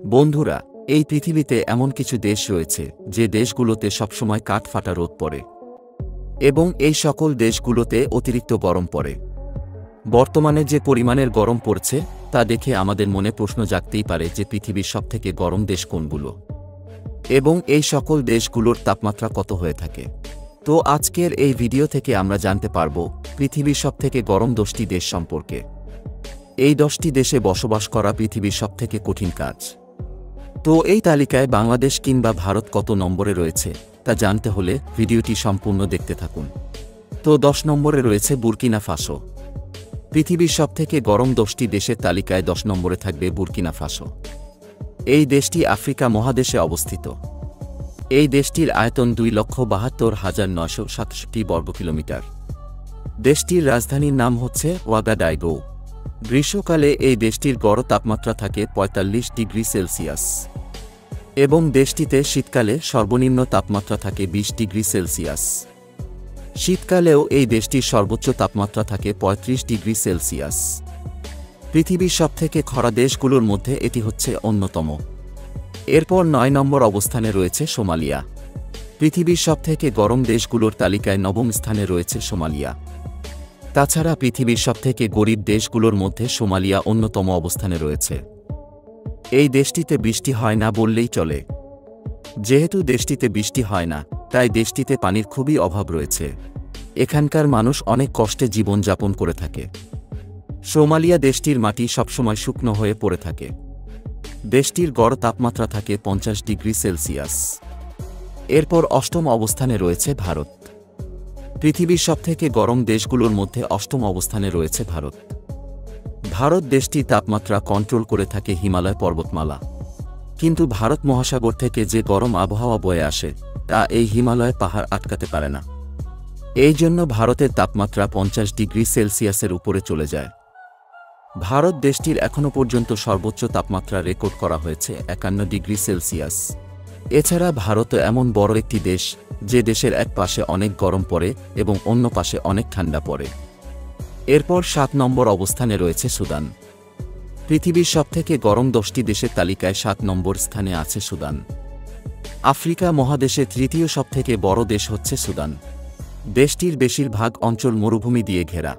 বন্ধুরা, এই পৃথিবীতে এমন কিছু দেশ রয়েছে যে দেশগুলোতে সবসময় কাঠফাটা রোদ পড়ে এবং এই সকল দেশগুলোতে অতিরিক্ত গরম পড়ে। বর্তমানে যে পরিমাণের গরম পড়ছে তা দেখে আমাদের মনে প্রশ্ন জাগতেই পারে যে পৃথিবীর সবথেকে গরম দেশ কোনগুলো এবং এই সকল দেশগুলোর তাপমাত্রা কত হয়ে থাকে। তো আজকের এই ভিডিও থেকে আমরা জানতে পারব পৃথিবীর সবথেকে গরম 10টি দেশ সম্পর্কে। এই 10টি দেশে বসবাস করা পৃথিবীর সবথেকে কঠিন কাজ। তো এই তালিকায় বাংলাদেশ কিংবা ভারত কত নম্বরে রয়েছে তা জানতে হলে ভিডিওটি সম্পূর্ণ দেখতে থাকুন। তো 10 নম্বরে রয়েছে বুর্কিনা ফাসো। পৃথিবীর সবথেকে গরম 10টি দেশের তালিকায় 10 নম্বরে থাকবে বুর্কিনা ফাসো। এই দেশটি আফ্রিকা মহাদেশে অবস্থিত। এই দেশটির আয়তন 2,72,967 বর্গ কিলোমিটার। দেশটির রাজধানীর নাম হচ্ছে ওয়াগাডাইগো। গ্রীষ্মকালে এই দেশটির গড় তাপমাত্রা থাকে 45 ডিগ্রি সেলসিয়াস এবং দেশটিতে শীতকালে সর্বনিম্ন তাপমাত্রা থাকে 20 ডিগ্রি সেলসিয়াস। শীতকালেও এই দেশটির সর্বোচ্চ তাপমাত্রা থাকে 35 ডিগ্রি সেলসিয়াস। পৃথিবীর সবথেকে খরা দেশগুলোর মধ্যে এটি হচ্ছে অন্যতম। এরপর 9 নম্বর অবস্থানে রয়েছে সোমালিয়া। পৃথিবীর সবথেকে গরম দেশগুলোর তালিকায় 9ম স্থানে রয়েছে সোমালিয়া। তাছাড়া পৃথিবীর সবথেকে গরিব দেশগুলোর মধ্যে সোমালিয়া অন্যতম অবস্থানে রয়েছে। এই দেশটিতে বৃষ্টি হয় না বললেই চলে। যেহেতু দেশটিতে বৃষ্টি হয় না, তাই দেশটিতে পানির খুবই অভাব রয়েছে। এখানকার মানুষ অনেক কষ্টে জীবনযাপন করে থাকে। সোমালিয়া দেশটির মাটি সবসময় শুকনো হয়ে পড়ে থাকে। দেশটির গড় তাপমাত্রা থাকে 50 ডিগ্রি সেলসিয়াস। এরপর 8ম অবস্থানে রয়েছে ভারত। পৃথিবীর সবথেকে গরম দেশগুলোর মধ্যে 8ম অবস্থানে রয়েছে ভারত। ভারত দেশটি তাপমাত্রা কন্ট্রোল করে থাকে হিমালয় পর্বতমালা। কিন্তু ভারত মহাসাগর থেকে যে গরম আবহাওয়া বয়ে আসে তা এই হিমালয় পাহাড় আটকাতে পারে না। এই জন্য ভারতের তাপমাত্রা 50 ডিগ্রি সেলসিয়াসের উপরে চলে যায়। ভারত দেশটির এখনও পর্যন্ত সর্বোচ্চ তাপমাত্রা রেকর্ড করা হয়েছে 51 ডিগ্রি সেলসিয়াস। এছাড়া ভারত এমন বড় একটি দেশ যে দেশের এক পাশে অনেক গরম পড়ে এবং অন্য পাশে অনেক ঠান্ডা পড়ে। এরপর 7 নম্বর অবস্থানে রয়েছে সুদান। পৃথিবীর সবথেকে গরম 10টি দেশের তালিকায় 7 নম্বর স্থানে আছে সুদান। আফ্রিকা মহাদেশে তৃতীয় সবথেকে বড় দেশ হচ্ছে সুদান। দেশটির বেশিরভাগ অঞ্চল মরুভূমি দিয়ে ঘেরা।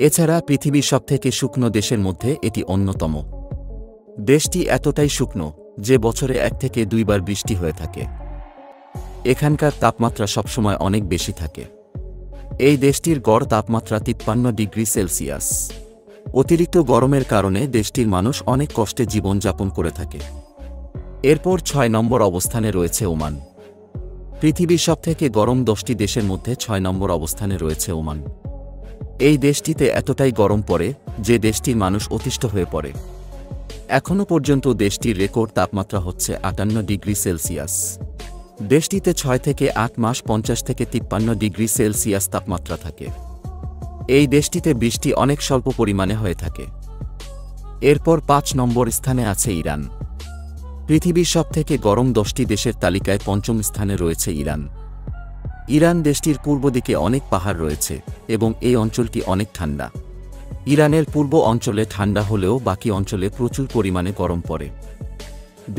এছাড়া পৃথিবীর সবথেকে শুকনো দেশের মধ্যে এটি অন্যতম। দেশটি এতটাই শুকনো যে বছরে 1 থেকে 2 বার বৃষ্টি হয়ে থাকে। এখানকার তাপমাত্রা সবসময় অনেক বেশি থাকে। এই দেশটির গড় তাপমাত্রা 53 ডিগ্রি সেলসিয়াস। অতিরিক্ত গরমের কারণে দেশটির মানুষ অনেক কষ্টে জীবনযাপন করে থাকে। এরপর 6 নম্বর অবস্থানে রয়েছে ওমান। পৃথিবীর সবথেকে গরম 10টি দেশের মধ্যে 6 নম্বর অবস্থানে রয়েছে ওমান। এই দেশটিতে এতটাই গরম পড়ে যে দেশটির মানুষ অতিষ্ঠ হয়ে পড়ে। এখনও পর্যন্ত দেশটির রেকর্ড তাপমাত্রা হচ্ছে 58 ডিগ্রি সেলসিয়াস। দেশটিতে 6 থেকে 8 মাস 50 থেকে 53 ডিগ্রি সেলসিয়াস তাপমাত্রা থাকে। এই দেশটিতে বৃষ্টি অনেক স্বল্প পরিমাণে হয়ে থাকে। এরপর 5 নম্বর স্থানে আছে ইরান। পৃথিবীর সবথেকে গরম 10টি দেশের তালিকায় 5ম স্থানে রয়েছে ইরান। ইরান দেশটির পূর্ব দিকে অনেক পাহাড় রয়েছে এবং এই অঞ্চলটি অনেক ঠান্ডা। ইরানের পূর্ব অঞ্চলে ঠান্ডা হলেও বাকি অঞ্চলে প্রচুর পরিমাণে গরম পড়ে।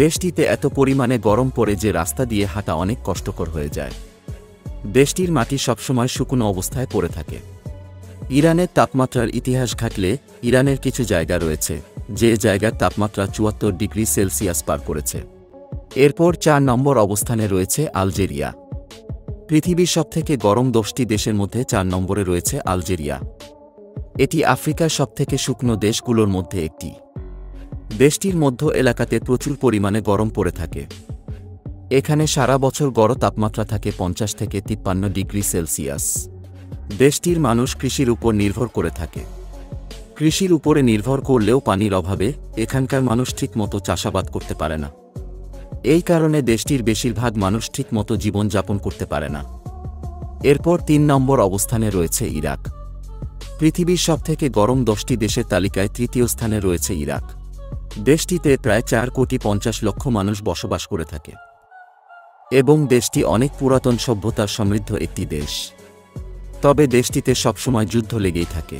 দেশটিতে এত পরিমাণে গরম পড়ে যে রাস্তা দিয়ে হাঁটা অনেক কষ্টকর হয়ে যায়। দেশটির মাটি সবসময় শুকনো অবস্থায় পড়ে থাকে। ইরানের তাপমাত্রার ইতিহাস ঘাটলে ইরানের কিছু জায়গা রয়েছে যে জায়গার তাপমাত্রা 74 ডিগ্রি সেলসিয়াস পার করেছে। এরপর 4 নম্বর অবস্থানে রয়েছে আলজেরিয়া। পৃথিবীর সবথেকে গরম 10টি দেশের মধ্যে 4 নম্বরে রয়েছে আলজেরিয়া। এটি আফ্রিকার সবথেকে শুকনো দেশগুলোর মধ্যে একটি। দেশটির মধ্য এলাকাতে প্রচুর পরিমাণে গরম পড়ে থাকে। এখানে সারা বছর গড় তাপমাত্রা থাকে 50 থেকে 53 ডিগ্রি সেলসিয়াস। দেশটির মানুষ কৃষির উপর নির্ভর করে থাকে। কৃষির উপরে নির্ভর করলেও পানির অভাবে এখানকার মানুষ ঠিকমতো চাষাবাদ করতে পারে না। এই কারণে দেশটির বেশিরভাগ মানুষ ঠিকমতো জীবনযাপন করতে পারে না। এরপর 3 নম্বর অবস্থানে রয়েছে ইরাক। পৃথিবীর সবথেকে গরম 10টি দেশের তালিকায় 3য় স্থানে রয়েছে ইরাক। দেশটিতে প্রায় 4,50,00,000 মানুষ বসবাস করে থাকে এবং দেশটি অনেক পুরাতন সভ্যতার সমৃদ্ধ একটি দেশ। তবে দেশটিতে সবসময় যুদ্ধ লেগেই থাকে।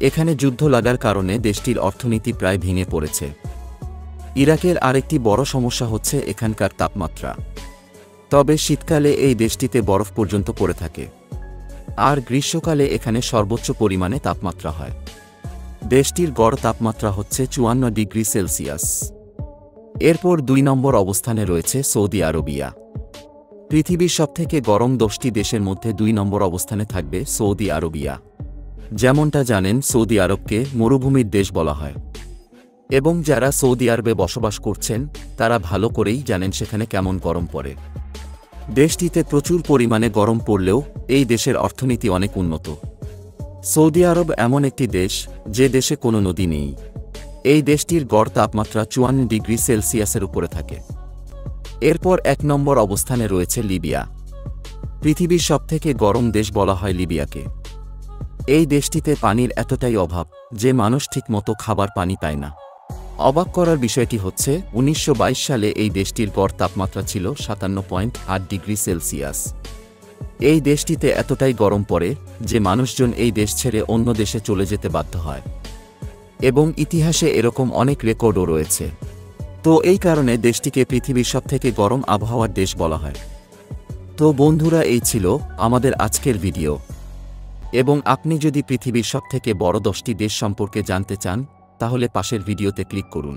এখানে যুদ্ধ লাগার কারণে দেশটির অর্থনীতি প্রায় ভেঙে পড়েছে। ইরাকের আরেকটি বড় সমস্যা হচ্ছে এখানকার তাপমাত্রা। তবে শীতকালে এই দেশটিতে বরফ পর্যন্ত পড়ে থাকে, আর গ্রীষ্মকালে এখানে সর্বোচ্চ পরিমাণে তাপমাত্রা হয়। দেশটির গড় তাপমাত্রা হচ্ছে 54 ডিগ্রি সেলসিয়াস। এরপর 2 নম্বর অবস্থানে রয়েছে সৌদি আরবিয়া। পৃথিবীর সবথেকে গরম 10টি দেশের মধ্যে 2 নম্বর অবস্থানে থাকবে সৌদি আরবিয়া। যেমনটা জানেন, সৌদি আরবকে মরুভূমির দেশ বলা হয়, এবং যারা সৌদি আরবে বসবাস করছেন তারা ভালো করেই জানেন সেখানে কেমন গরম পড়ে। দেশটিতে প্রচুর পরিমাণে গরম পড়লেও এই দেশের অর্থনীতি অনেক উন্নত। সৌদি আরব এমন একটি দেশ যে দেশে কোনো নদী নেই। এই দেশটির গড় তাপমাত্রা 54 ডিগ্রি সেলসিয়াসের উপরে থাকে। এরপর 1 নম্বর অবস্থানে রয়েছে লিবিয়া। পৃথিবীর সবথেকে গরম দেশ বলা হয় লিবিয়াকে। এই দেশটিতে পানির এতটাই অভাব যে মানুষ ঠিকমতো খাবার পানি পায় না। অবাক করার বিষয়টি হচ্ছে 1922 সালে এই দেশটির গড় তাপমাত্রা ছিল 57.8 ডিগ্রি সেলসিয়াস। এই দেশটিতে এতটাই গরম পড়ে যে মানুষজন এই দেশ ছেড়ে অন্য দেশে চলে যেতে বাধ্য হয়, এবং ইতিহাসে এরকম অনেক রেকর্ডও রয়েছে। তো এই কারণে দেশটিকে পৃথিবীর সবথেকে গরম আবহাওয়ার দেশ বলা হয়। তো বন্ধুরা, এই ছিল আমাদের আজকের ভিডিও, এবং আপনি যদি পৃথিবীর সবথেকে বড় 10টি দেশ সম্পর্কে জানতে চান তাহলে পাশের ভিডিওতে ক্লিক করুন।